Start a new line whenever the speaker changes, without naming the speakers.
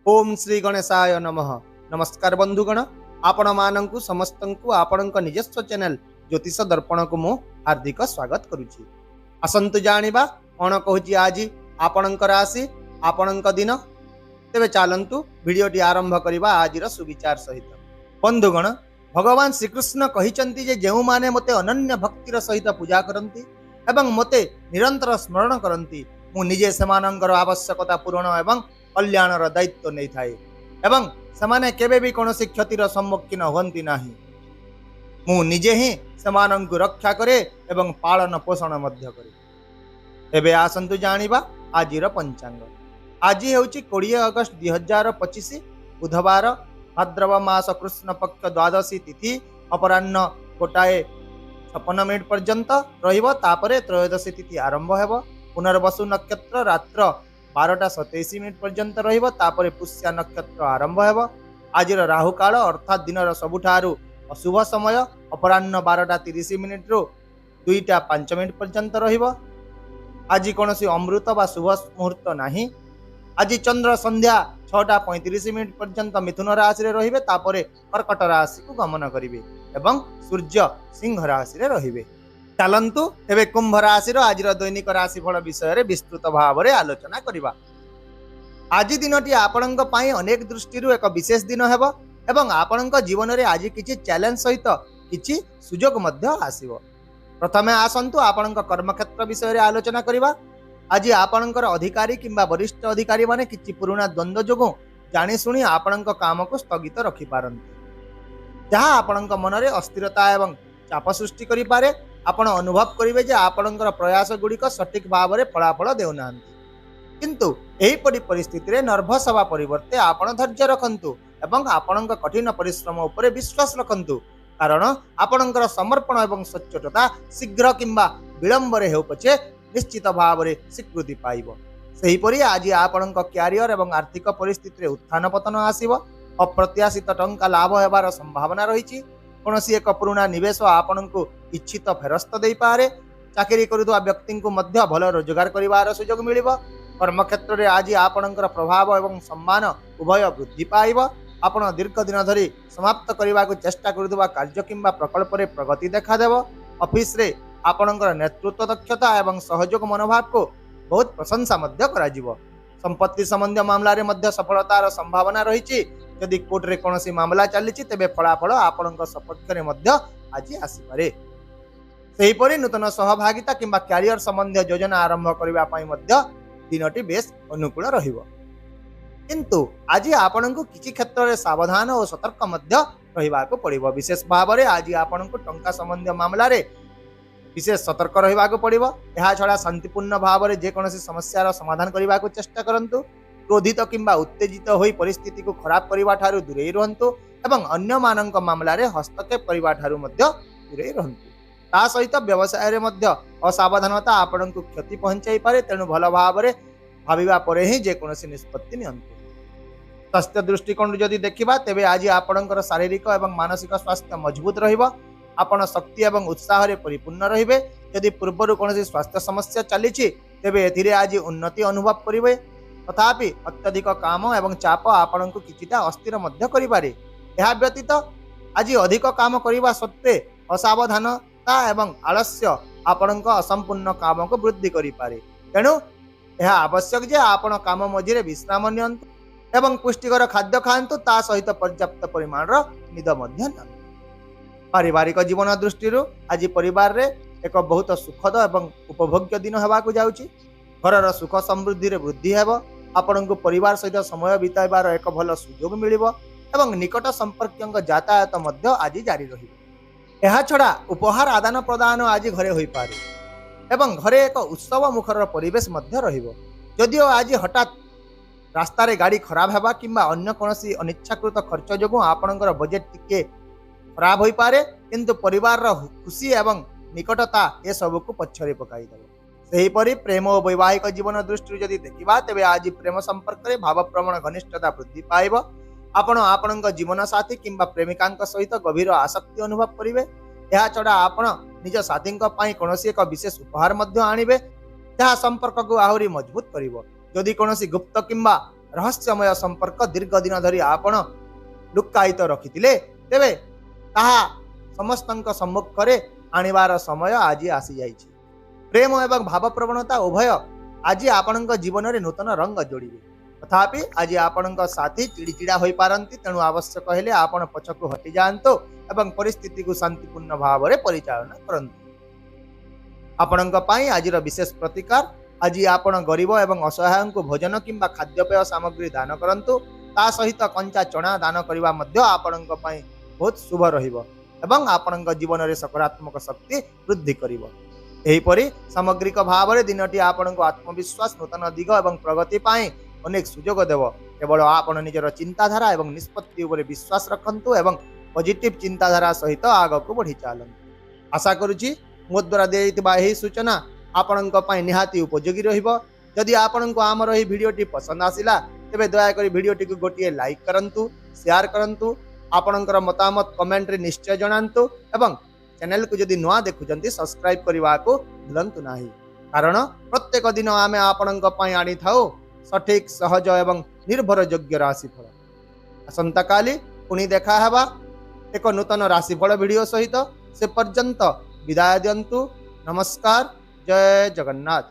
ओम श्री गणेशाय नमः। नमस्कार बंधुगण, आपण मानंकु समस्तंकु आपणक निजस्व चैनल ज्योतिष दर्पण को मु हार्दिक स्वागत करुछि। आसंतु जानिबा कोन कहूछि आज आपणक राशि आपणक दिन। तेबे चालंतु वीडियोटी आरंभ करिबा आजिर सुविचार सहित। बंधुगण, भगवान श्रीकृष्ण कहिचंती जे जेउ माने मते अनन्य भक्तिर सहित पूजा करंती एवं मते निरंतर स्मरण करंती, मु निजे सेमानंकर आवश्यकता पूरण एवं कल्याणर दायित्व नहीं थाए एवं समाने केबे भी कौन क्षतिर सम्मुखीन हुअंती नाही। मु निजे ही सेमानंकु रक्षा करे एवं पालन पोषण मध्य करे। एबे आसंतु जानिबा आजिर पंचांग। आज हेउची 20 अगस्त 2025 बुधवार, भाद्रव मास कृष्ण पक्ष द्वादशी तिथि अपराह्न 1:56 पर्यंत रहिबो। तापरे त्रयोदशी तिथि आरंभ हेबो। पुनर्वसु नक्षत्र रात्र 12:27 पर्यंत रहिबो। तापरे पुष्या नक्षत्र आरंभ हेबो। आजिर राहु काल अर्थात दिनर सबुठारु अशुभ समय अपराह्न 12:30 रु 2:05 पर्यंत रहिबो। आज कोनोसी अमृत बा शुभ मुहूर्त नाही। आज चंद्र संध्या 6:35 पर्यंत मिथुन राशि रे रहिबे। तापरे कर्कट राशि को गमन करिवे एवं सूर्य सिंह राशि रे रहिबे। चलंतु एबे कुंभ राशि रो आजिर दैनिक राशिफल विषय रे विस्तृत भाव रे आलोचना करिबा। आज दिनटी आपणक पई अनेक दृष्टिरु एक विशेष दिन हेबो एवं आपणक जीवन रे आज किछि चैलेंज सहित किछि सुजोग मध्य आसीबो। प्रथमे आसंतु आपणक कर्मक्षेत्र विषय रे आलोचना करिबा। आज आपणकर अधिकारी किंबा वरिष्ठ अधिकारी माने किछि पुराना द्वंद्व जोगु जानि सुनी आपणक काम को स्थगित रखि पारंती, जहा आपणक मन रे अस्थिरता एवं चाप सृष्टि करि पारे। आपण अनुभव करिवे जे आपणकर प्रयास गुड़िक सठिक भाव में फलाफल देउनांती, किंतु एही परिस्थिति रे नर्भस हवा परिवर्ते आपण धैर्य रखंतु एवं आपणक कठिन परिश्रम उपरे विश्वास रखंतु, कारण आपणकर समर्पण एवं सच्चोटता शीघ्र किंबा विलंब रे हेउ पछे निश्चित भाव में स्वीकृति पाइबो। सेहीपरि आज आपणक क्यारियर एवं आर्थिक परिस्थिति रे उत्थान पतन आसीबो। अप्रत्याशित टंका लाभ हेबार संभावना रहिछि। कोनोसी एक पुराना निवेश आपणको इच्छित फेरस्त दे पारे। चाकरी करुवा व्यक्ति को मध्य भल रोजगार करिवार सुयोग मिलिबो। कर्मक्षेत्र रे आज आपणकर प्रभाव एवं सम्मान उभय वृद्धि पाइबो। आपण दीर्घ दिन धरी समाप्त करने को चेष्टा करुवा कार्य किंबा प्रकल्प रे प्रगति देखा देबो। ऑफिस रे आपणकर नेतृत्व दक्षता एवं सहयोग मनोभाव को बहुत प्रशंसा मध्य कराजिबो। संपत्ति संबंधी मामला रे मध्य सफलतार संभावना रहिछि। यदि कोर्ट रे कोनोसी मामला चलिछि तेबे फलाफल आपणक सपक्ष रे मध्य आज आसी पारे। सेहीपरि नूतन सहभागिता किंबा क्यारियर संबंधी योजना आरंभ करबा पई मध्य दिनटी बेस अनुकूल रहिबो। किंतु आज आपणको किछि क्षेत्र रे सावधान और सतर्क मध्य रहिबा को पड़िबो। विशेष भाव रे आज आपणको टंका संबंधी मामला रे विशेष सतर्क रहिबा को पड़िबो। एहा छडा शांतिपूर्ण भाव रे जे कोनोसी समस्यार समाधान करबा को चेष्टा करंतु। क्रोधित किंबा उत्तेजित होई परिस्थिति को खराब करबा ठारू दूरे रहंतु एवं अन्य मानक मामला रे हस्तक्षेप करबा ठारू मध्य दूरे रहंतु। ता सहित व्यवसाय रे मध्य असावधानता आपणको क्षति पहुंचाई पारे। तेणु भल भाव रे भाबिबा परे ही जे कोनोसी निष्पत्ति नियंतु। स्वास्थ्य दृष्टिकोण जदि देखिबा तेबे आज आपणकर शारीरिक एवं मानसिक स्वास्थ्य मजबूत रहिबो। आपण शक्ति एवं उत्साह रे परिपूर्ण रहिबे। यदि पूर्वरु कोनोसी स्वास्थ्य समस्या चलिछि तेबे एथिरे आज उन्नति अनुभव करिवे। तथापि अत्यधिक काम एवं चाप आपणको किछिटा अस्थिर मध्य करिपारे। एहा व्यतीत आज अधिक काम करिबा सत्वे असावधानता एवं आलस्य आपणक असंपूर्ण काम को वृद्धि करिपारे। तेणु एहा आवश्यक जे आपण काम मझिरे विश्राम नियंतु एवं पुष्टिकर खाद्य खांतु। ता सहित पर्याप्त परिमाण निद मध्य नियंतु। पारिवारिक जीवन दृष्टि आज परिवार रे एक बहुत सुखद एवं उपभोग्य दिन हेबा को जाउछि। घरर सुख समृद्धि रे वृद्धि हेबो। आपणको परिवार सहित समय बिताइबार एक भल सुयोग मिलिबो एवं निकट संपर्क यातायात मध्य आज जारी रहिबो। एहा छडा उपहार आदान प्रदान आज घरे होई पारे एवं घरे एक उत्सव मुखर परिवेश मध्य रहिबो। यदिओ आज हठात रास्ता रे गाड़ी खराब हेबा किंबा अन्य कोनोसी अनिच्छाकृत खर्च जोगु आपणकर बजेट टिके खराब होई पारे, किंतु परिवार रो खुशी एवं निकटता ए सब को पछरे पकाई देबो। सेहीपरि प्रेम और वैवाहिक जीवन दृष्टि जदि देखिबा तेबे आज प्रेम संपर्क रे भाव प्रवण घनिष्ठता वृद्धि पाइबो। आपण आपणक जीवन साथी किंबा प्रेमिकांक सहित गभीर आसक्ति अनुभव करिवे। एहा छडा आपण निज साथींक पई कोनोसी एक विशेष उपहार मध्य आनिबे, जहा संपर्क को आहुरी मजबूत करिवो। यदि कोनोसी गुप्त किंबा रहस्यमय संपर्क दीर्घ दिन धरी आपण लुक्कायित रखिथिले तेबे ताहा समस्तଙ୍କ सम्मुखरे आनिबार समय आज आसी जाइछि। प्रेम एवं भाव प्रवणता उभय आज आपणଙ୍କ जीवନରେ नूतन रंग जोड़िबे। तथापि आज आपणଙ୍କ साथी चिड़चिड़ा होई पारंती, तेणु आवश्यक हेले आपण पछकु हटि जांतो एवं परिस्थिति को शांतिपूर्ण भाव में परिचालना करंतु। आपणଙ୍କ ପାଇଁ आजिर विशेष प्रतिकार आज आपण गरीब एवं असहाय को भोजन किंबा खाद्यपेय सामग्री दान करंतु। ता सहित कंचा चना दान करबा मध्य आपणଙ୍କ ପାଇଁ बहुत शुभ रहिबो एवं आपणଙ୍କ जीवन में सकारात्मक शक्ति वृद्धि करिवो। एहीपरि सामग्रिक भाव में दिनटी आपणको आत्मविश्वास, नूतन दिग एवं प्रगति पाए अनेक सुजोग देव। केवल आपण निजर चिंताधारा एवं निष्पत्ति उपरे विश्वास रखंतु एवं पॉजिटिव चिंताधारा सहित आगक बढ़ी चलतु। आशा करुछि मो द्वारा देइतिबा एही सूचना आपणଙ୍କ ପାଇଁ निहाती उपयोगी रहिबो। जदि आपणको आमर एही भिडियोटी पसंद आसिला तेबे दया करी भिडियोटी को गोटिए लाइक करंतु, शेयर करंतु, आपणकर मतामत कमेंट रे निश्चय जणांतु एवं चैनल को जदि नुआ देखुचंती सब्सक्राइब करबा को भूलंतु नाही। कारण प्रत्येक दिन आमे आपणଙ୍କ ପାଇଁ आनी थाओ सठिक, सहज एवं निर्भर योग्य राशिफल। असंता काली पुणी देखा हेबा एक नूतन राशिफल वीडियो सहित। से पर्यंत विदाय दियंतु। नमस्कार। जय जगन्नाथ।